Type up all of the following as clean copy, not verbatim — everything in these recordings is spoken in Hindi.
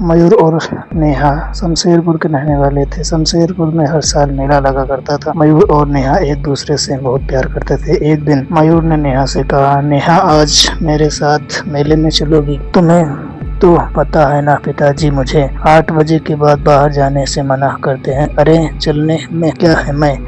मयूर और नेहा शमशेरपुर के रहने वाले थे। शमशेरपुर में हर साल मेला लगा करता था। मयूर और नेहा एक दूसरे से बहुत प्यार करते थे। एक दिन मयूर ने नेहा से कहा, नेहा आज मेरे साथ मेले में चलोगी? तुम्हें तो पता है ना पिताजी मुझे 8 बजे के बाद बाहर जाने से मना करते हैं। अरे चलने में क्या है, मैं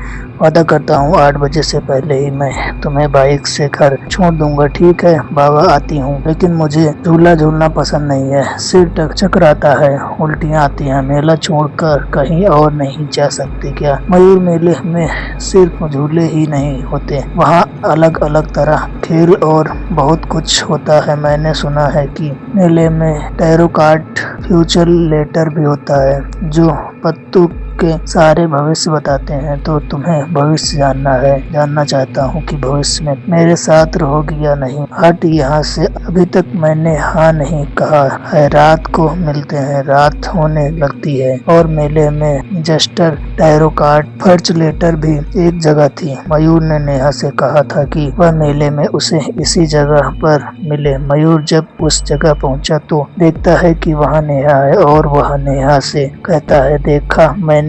वादा करता हूँ 8 बजे से पहले ही मैं तुम्हें बाइक से घर छोड़ दूंगा। ठीक है बाबा, आती हूँ, लेकिन मुझे झूला झूलना पसंद नहीं है। सिर चकराता है, उल्टियाँ आती हैं। मेला छोड़कर कहीं और नहीं जा सकती क्या? मयूर, मेले में सिर्फ झूले ही नहीं होते, वहाँ अलग अलग तरह खेल और बहुत कुछ होता है। मैंने सुना है कि मेले में टैरो कार्ड फ्यूचर लेटर भी होता है जो पत्तू के सारे भविष्य बताते हैं। तो तुम्हें भविष्य जानना चाहता हूँ कि भविष्य में मेरे साथ रहोगी या नहीं। हट यहाँ से, अभी तक मैंने हाँ नहीं कहा है। रात को मिलते हैं। रात होने लगती है और मेले में जस्टर टैरो कार्ड फर्च लेटर भी एक जगह थी। मयूर ने नेहा से कहा था कि वह मेले में उसे इसी जगह पर मिले। मयूर जब उस जगह पहुंचा तो देखता है कि वहाँ नेहा है और वह नेहा से कहता है, देखा मैंने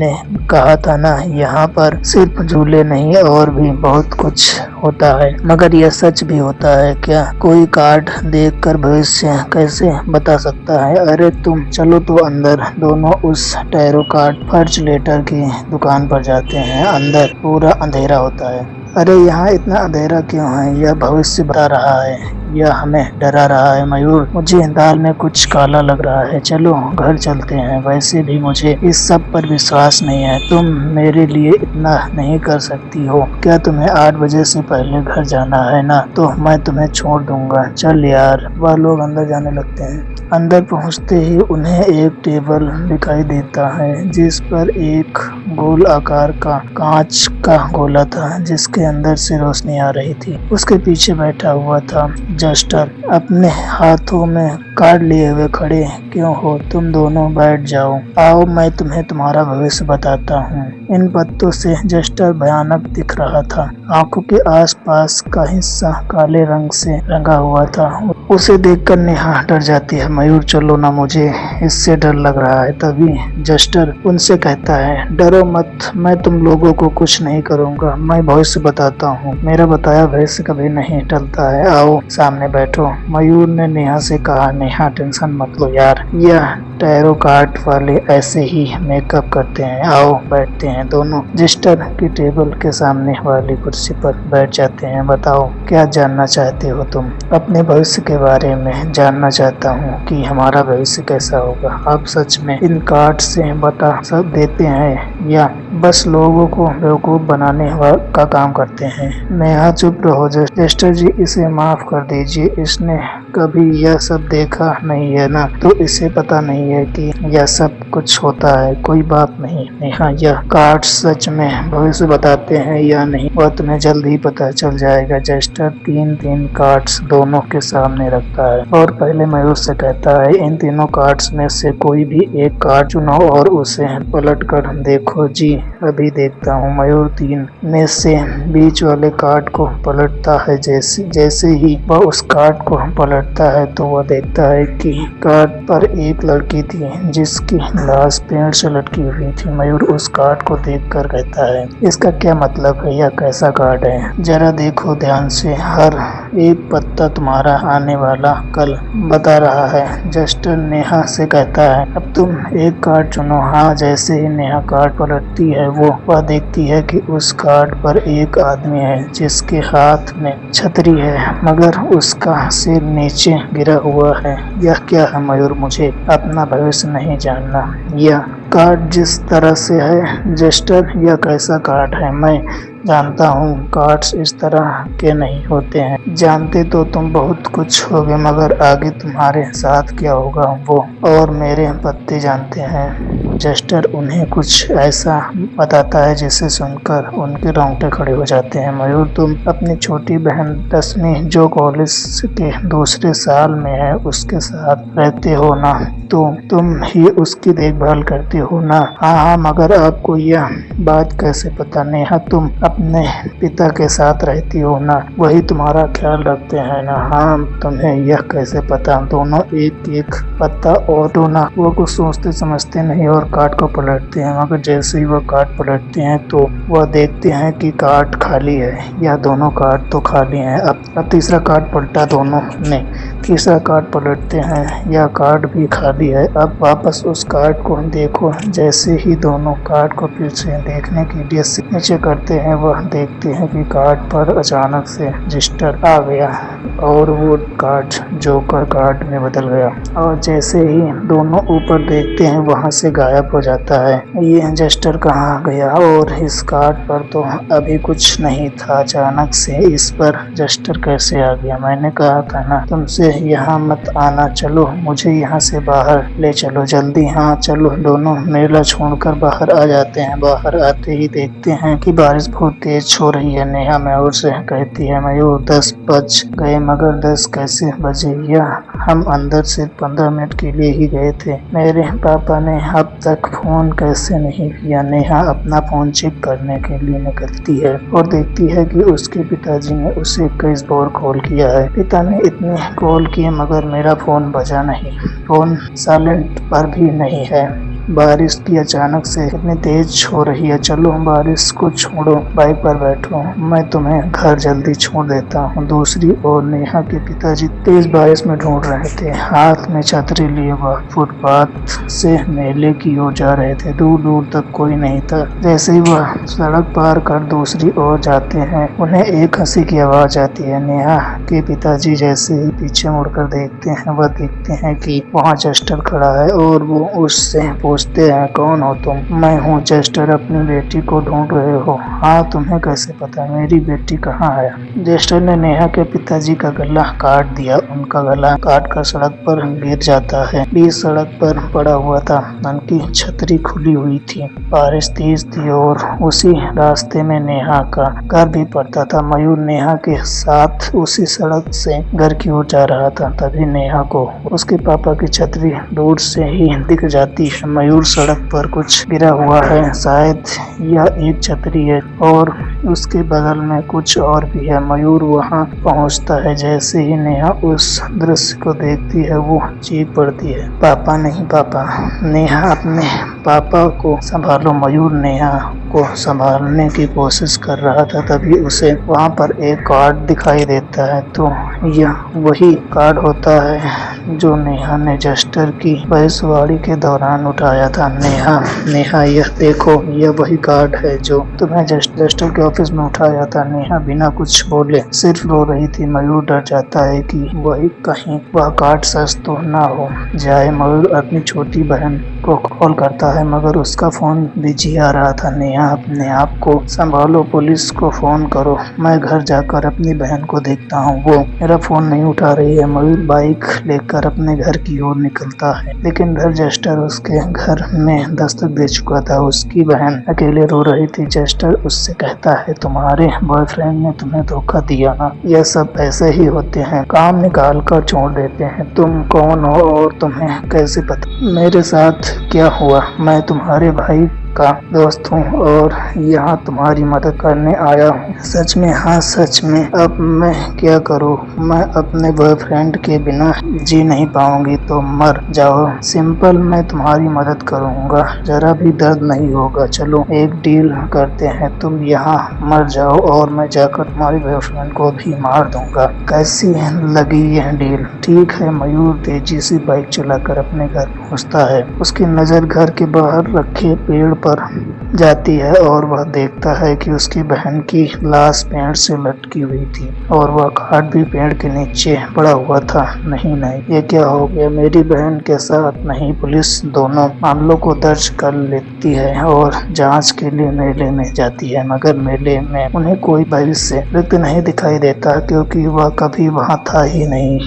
कहा था ना, यहाँ पर सिर्फ झूले नहीं और भी बहुत कुछ होता है। मगर यह सच भी होता है क्या? कोई कार्ड देखकर भविष्य कैसे बता सकता है? अरे तुम चलो तो अंदर। दोनों उस टैरो कार्ड फर्च लेटर की दुकान पर जाते हैं। अंदर पूरा अंधेरा होता है। अरे यहाँ इतना अंधेरा क्यों है? यह भविष्य बता रहा है, यह हमें डरा रहा है। मयूर, मुझे दाल में कुछ काला लग रहा है, चलो घर चलते हैं। वैसे भी मुझे इस सब पर विश्वास नहीं है। तुम मेरे लिए इतना नहीं कर सकती हो क्या? तुम्हें 8 बजे से पहले घर जाना है ना, तो मैं तुम्हें छोड़ दूंगा। चल यार। वह लोग अंदर जाने लगते हैं। अंदर पहुंचते ही उन्हें एक टेबल दिखाई देता है जिस पर एक गोल आकार का कांच का गोला था जिसके अंदर से रोशनी आ रही थी। उसके पीछे बैठा हुआ था जस्टर, अपने हाथों में कार्ड लिए हुए। खड़े क्यों हो? तुम दोनों बैठ जाओ। आओ, मैं तुम्हें तुम्हारा भविष्य बताता हूँ। इन पत्तों से जस्टर भयानक दिख रहा था। आंखों के आसपास का हिस्सा काले रंग से रंगा हुआ था। उसे देखकर नेहा डर जाती है। मयूर, चलो ना, मुझे इससे डर लग रहा है। तभी जस्टर उनसे कहता है, डरो मत, मैं तुम लोगों को कुछ नहीं करूँगा। मैं भविष्य बताता हूँ, मेरा बताया भविष्य कभी नहीं टलता है। आओ सामने बैठो। मयूर ने नेहा से कहा, नेहा टेंशन मत लो यार, यह टैरो कार्ड वाले ऐसे ही मेकअप करते हैं। आओ बैठते हैं। दोनों जस्टर की टेबल के सामने वाली कुर्सी पर बैठ जाते हैं। बताओ क्या जानना चाहते हो तुम? अपने भविष्य के बारे में जानना चाहता हूँ कि हमारा भविष्य कैसा होगा। आप सच में इन कार्ड से बता सब देते हैं या बस लोगों को बेवकूफ बनाने का काम करते हैं? नेहा, चुप रहो जस्टर जी, इसे माफ कर दीजिए। इसने कभी यह सब देखा नहीं है ना, तो इसे पता नहीं है कि यह सब कुछ होता है। कोई बात नहीं नेहा, यह कार्ड सच में भविष्य बताते हैं या नहीं वह तुम्हें जल्द ही पता चल जाएगा। जस्टर 3 कार्ड्स दोनों के सामने रखता है और पहले मयूर से कहता है, इन तीनों कार्ड्स में से कोई भी एक कार्ड चुनो और उसे पलट कर देखो। जी अभी देखता हूँ। मयूर 3 में से बीच वाले कार्ड को पलटता है। जैसे ही वह उस कार्ड को पलटता है तो वह देखता है कि कार्ड पर एक लड़की थी जिसकी लाश पेड़ से लटकी हुई थी। मयूर उस कार्ड को देखकर कहता है, इसका क्या मतलब है? यह कैसा कार्ड है? जरा देखो ध्यान से, हर एक पत्ता तुम्हारा आने वाला कल बता रहा है। जस्टर नेहा से कहता है, अब तुम एक कार्ड चुनो। हाँ, जैसे ही नेहा कार्ड पलटती है वह देखती है कि उस कार्ड पर एक आदमी है जिसके हाथ में छतरी है मगर उसका सिर नीचे गिरा हुआ है। यह क्या है मयूर? मुझे अपना भविष्य नहीं जानना। यह कार्ड जिस तरह से है जस्टर, यह कैसा कार्ड है? मैं जानता हूँ कार्ड्स इस तरह के नहीं होते हैं। जानते तो तुम बहुत कुछ होगे मगर आगे तुम्हारे साथ क्या होगा वो और मेरे पत्ते जानते हैं। जस्टर उन्हें कुछ ऐसा बताता है जिसे सुनकर उनके रोंगटे खड़े हो जाते हैं। मयूर, तुम अपनी छोटी बहन 10वीं जो कॉलेज के दूसरे साल में है उसके साथ रहते हो ना, तो तुम ही उसकी देखभाल करते हो ना? हाँ, मगर आपको यह बात कैसे पता? नेहा, तुम अपने पिता के साथ रहती हो ना, वही तुम्हारा ख्याल रखते हैं ना? हाँ, तुम्हें यह कैसे पता? दोनों एक एक पत्ता और तो ना वो कुछ सोचते समझते नहीं और कार्ड को पलटते हैं, मगर जैसे ही वह कार्ड पलटते हैं तो वह देखते हैं कि कार्ड खाली है। या दोनों कार्ड तो खाली हैं। अब तीसरा कार्ड पलटा दोनों ने, तीसरा कार्ड पलटते हैं, यह कार्ड भी खाली है। अब वापस उस कार्ड को देखो, जैसे ही दोनों कार्ड को फिर से देखने के लिए नीचे करते हैं, वह देखते हैं कि कार्ड पर अचानक से रजिस्टर आ गया और वो कार्ड जोकर कार्ड में बदल गया। और जैसे ही दोनों ऊपर देखते हैं, वहां से गायब हो जाता है। ये रजिस्टर कहाँ गया? और इस कार्ड पर तो अभी कुछ नहीं था, अचानक से इस पर रजिस्टर कैसे आ गया? मैंने कहा था ना तुमसे यहाँ मत आना, चलो मुझे यहाँ से बाहर ले चलो जल्दी। हाँ चलो। दोनों मेला छोड़कर बाहर आ जाते हैं। बाहर आते ही देखते हैं कि बारिश बहुत तेज हो रही है। नेहा मयूर से कहती है, मयूर 10 बज गए। मगर 10 कैसे बजे? यह हम अंदर से 15 मिनट के लिए ही गए थे। मेरे पापा ने अब तक फोन कैसे नहीं किया? नेहा अपना फोन चेक करने के लिए निकलती है और देखती है कि उसके पिताजी ने उसे कई बार कॉल किया है। पिता ने इतने कॉल किए मगर मेरा फोन बजा नहीं, फोन साइलेंट पर भी नहीं है। बारिश की अचानक से इतनी तेज हो रही है, चलो बारिश को छोड़ो, बाइक पर बैठो, मैं तुम्हें घर जल्दी छोड़ देता हूँ। दूसरी ओर नेहा के पिताजी तेज बारिश में ढूंढ रहे थे, हाथ में छतरी लिए वह फुटपाथ से मेले की ओर जा रहे थे। दूर दूर तक कोई नहीं था। जैसे ही वह सड़क पार कर दूसरी ओर जाते हैं, उन्हें एक हंसी की आवाज आती है। नेहा के पिताजी जैसे ही पीछे मुड़कर देखते हैं, वह देखते हैं कि वहाँ जस्टर खड़ा है और वो उससे पूछते हैं, कौन हो तुम? मैं हूँ जस्टर, अपनी बेटी को ढूंढ रहे हो? हाँ, तुम्हें कैसे पता? मेरी बेटी कहाँ है? जस्टर ने नेहा के पिताजी का गला काट दिया। उनका गला काट कर सड़क पर गिर जाता है। बीच सड़क पर पड़ा हुआ था, उनकी छतरी खुली हुई थी। बारिश तेज थी और उसी रास्ते में नेहा का घर भी पड़ता था। मयूर नेहा के साथ उसी सड़क से घर की ओर जा रहा था। तभी नेहा को उसके पापा की छतरी दूर से ही दिख जाती है। मयूर सड़क पर कुछ गिरा हुआ है, शायद यह एक छतरी है और उसके बगल में कुछ और भी है। मयूर वहां पहुंचता है। जैसे ही नेहा उस दृश्य को देखती है, वो चीख पड़ती है, पापा नहीं पापा। नेहा, अपने पापा को संभालो। मयूर नेहा को संभालने की कोशिश कर रहा था, तभी उसे वहां पर एक कार्ड दिखाई देता है। तो यह वही कार्ड होता है जो नेहा ने जस्टर की भविष्यवाणी के दौरान उठाया था। नेहा यह देखो, यह वही कार्ड है जो तुम्हें जस्टर के ऑफिस में उठाया था। नेहा बिना कुछ बोले सिर्फ रो रही थी। मयूर डर जाता है कि वही कहीं वह कार्ड सच तो ना हो जाए। मयूर अपनी छोटी बहन को कॉल करता है मगर उसका फोन बिजी आ रहा था। नेहा, अपने आप को संभालो, पुलिस को फोन करो, मैं घर जाकर अपनी बहन को देखता हूँ, वो मेरा फोन नहीं उठा रही है। मयूर बाइक लेकर अपने घर की ओर निकलता है, लेकिन घर जस्टर उसके घर में दस्तक दे चुका था। उसकी बहन अकेले रो रही थी। जस्टर उससे कहता है, तुम्हारे बॉयफ्रेंड ने तुम्हें धोखा दिया ना? यह सब ऐसे ही होते हैं, काम निकाल कर छोड़ देते हैं। तुम कौन हो और तुम्हें कैसे पता मेरे साथ क्या हुआ? मैं तुम्हारे भाई का दोस्त हूँ और यहाँ तुम्हारी मदद करने आया हूँ। सच में? हाँ सच में। अब मैं क्या करूँ? मैं अपने बॉयफ्रेंड के बिना जी नहीं पाऊंगी, तो मर जाओ। सिंपल, मैं तुम्हारी मदद करूँगा, जरा भी दर्द नहीं होगा। चलो एक डील करते हैं, तुम यहाँ मर जाओ और मैं जाकर तुम्हारे बॉयफ्रेंड को भी मार दूंगा। कैसी लगी यह डील? ठीक है। मयूर तेजी से बाइक चलाकर अपने घर पहुँचता है। उसकी नजर घर के बाहर रखे पेड़ पर जाती है और वह देखता है कि उसकी बहन की लाश पेड़ से लटकी हुई थी और वह कार्ड भी पेड़ के नीचे पड़ा हुआ था। नहीं, ये क्या हो गया? मेरी बहन के साथ नहीं। पुलिस दोनों मामलों को दर्ज कर लेती है और जांच के लिए मेले में जाती है, मगर मेले में उन्हें कोई भविष्य व्यक्ति नहीं दिखाई देता क्योंकि वह कभी वहां था ही नहीं।